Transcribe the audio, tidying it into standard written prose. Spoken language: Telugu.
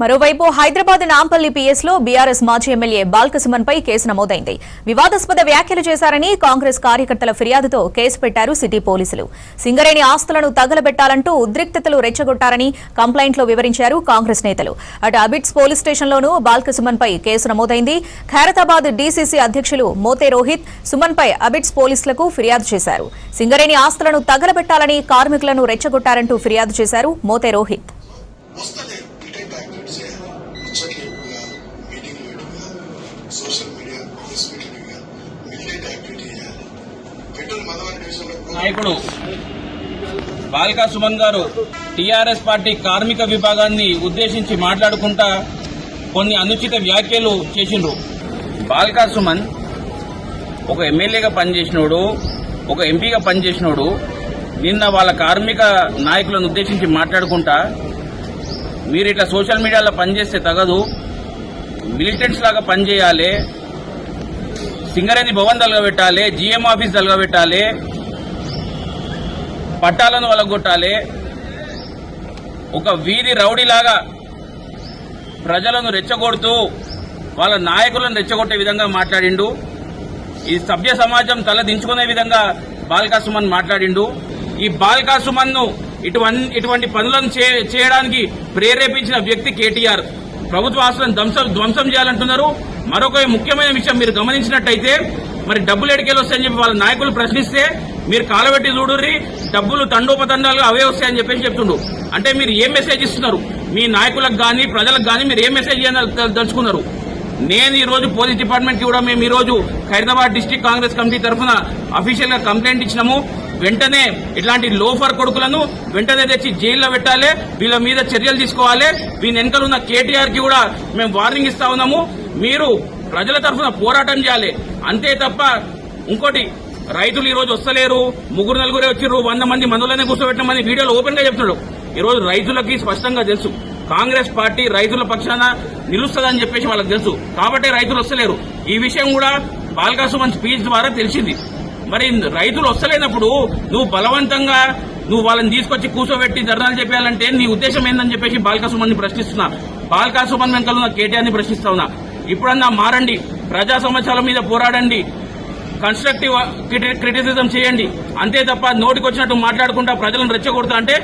మరోవైపు హైదరాబాద్ నాంపల్లి పిఎస్ లో బీఆర్ఎస్ మాజీ ఎమ్మెల్యే బాల్కసుమన్ పై కేసు నమోదైంది. వివాదాస్పద వ్యాఖ్యలు చేశారని కాంగ్రెస్ కార్యకర్తల ఫిర్యాదుతో కేసు పెట్టారు సిటీ పోలీసులు. సింగరేణి ఆస్తులను తగలబెట్టాలంటూ ఉద్రిక్తతలు రెచ్చగొట్టారని కంప్లైంట్లో వివరించారు కాంగ్రెస్ నేతలు. అటు అబిడ్స్ పోలీస్ స్టేషన్లోనూ బాల్కసుమన్ పై కేసు నమోదైంది. ఖైరతాబాద్ డీసీసీ అధ్యక్షులు మోతే రోహిత్ సుమన్ పై అబిడ్స్ పోలీసులకు ఫిర్యాదు చేశారు. సింగరేణి ఆస్తులను తగలబెట్టాలని కార్మికులను రెచ్చగొట్టారంటూ ఫిర్యాదు చేశారు మోతే రోహిత్. నాయకుడు బాల్కా సుమన్ గారు టీఆర్ఎస్ పార్టీ కార్మిక విభాగాన్ని ఉద్దేశించి మాట్లాడుకుంటా కొన్ని అనుచిత వ్యాఖ్యలు చేసిండ్రు. బాల్కా సుమన్ ఒక ఎమ్మెల్యేగా పనిచేసినోడు, ఒక ఎంపీగా పనిచేసినోడు. నిన్న వాళ్ళ కార్మిక నాయకులను ఉద్దేశించి మాట్లాడుకుంటా మీరు ఇట్లా సోషల్ మీడియాలో పనిచేస్తే తగదు, మిలిటెంట్స్ లాగా పనిచేయాలి, సింగరేణి భవన్ తలగబెట్టాలి, జీఎం ఆఫీస్ తలగబెట్టాలి, పట్టాలను వలగొట్టాలి, ఒక వీధి రౌడీలాగా ప్రజలను రెచ్చగొడుతూ వాళ్ళ నాయకులను రెచ్చగొట్టే విధంగా మాట్లాడిండు. ఈ సభ్య సమాజం తల దించుకునే విధంగా బాల్కా సుమన్ మాట్లాడిండు. ఈ బాల్కా సుమన్ ను ఇటువంటి పనులను చేయడానికి ప్రేరేపించిన వ్యక్తి కేటీఆర్. ప్రభుత్వ ఆస్తులను ధ్వంసం చేయాలంటున్నారు. మరొక ముఖ్యమైన విషయం మీరు గమనించినట్టయితే, మరి డబ్బులు ఎడికేలు వస్తాయని చెప్పి వాళ్ళ నాయకులు ప్రశ్నిస్తే మీరు కాలబెట్టి చూడుర్రి, డబ్బులు తండోపతండాలుగా అవే వస్తాయని చెప్పేసి చెప్తుండ్రు. అంటే మీరు ఏం మెసేజ్ ఇస్తున్నారు? మీ నాయకులకు గానీ ప్రజలకు గానీ మీరు ఏం మెసేజ్ దలుచుకున్నారు? నేను ఈ రోజు పోలీస్ డిపార్ట్మెంట్ కి కూడా మేము ఈ రోజు ఖైరతాబాద్ డిస్టిక్ కాంగ్రెస్ కమిటీ తరఫున అఫీషియల్ గా కంప్లైంట్ ఇచ్చినాము. వెంటనే ఇట్లాంటి లోఫర్ కొడుకులను వెంటనే తెచ్చి జైల్లో పెట్టాలి, వీళ్ళ మీద చర్యలు తీసుకోవాలి. వీని వెనకాల ఉన్న కేటీఆర్ కి కూడా మేము వార్నింగ్ ఇస్తా ఉన్నాము. మీరు ప్రజల తరఫున పోరాటం చేయాలి, అంతే తప్ప ఇంకోటి రైతులు ఈ రోజు వస్తలేరు, 3-4 వచ్చిర్రు, 100 మంది మందులనే కూర్చోబెట్టినామని వీడియోలో ఓపెన్ గా చెప్తున్నాడు. ఈ రోజు రైతులకి స్పష్టంగా తెలుసు కాంగ్రెస్ పార్టీ రైతుల పక్షాన నిలుస్తుందని చెప్పేసి వాళ్ళకి తెలుసు. కాబట్టి రైతులు వస్తలేరు. ఈ విషయం కూడా బాల్కా సుమన్ స్పీచ్ ద్వారా తెలిసింది. మరి రైతులు వస్తలేనప్పుడు నువ్వు బలవంతంగా వాళ్ళని తీసుకొచ్చి కూర్చోబెట్టి ధర్నాలు చెప్పాలంటే నీ ఉద్దేశం ఏందని చెప్పేసి బాల్కా సుమన్ ని ప్రశ్నిస్తున్నా. బాల్కా సుమన్ వెనకాల ఉన్న కేటీఆర్ ని ప్రశ్నిస్తా ఉన్నా. ఇప్పుడన్నా మారండి, ప్రజా సమస్యల మీద పోరాడండి, కన్స్ట్రక్టివ్ క్రిటిసిజం చేయండి, అంతే తప్ప నోటికొచ్చినట్టు మాట్లాడుకుంటా ప్రజలను రెచ్చగొడతా అంటే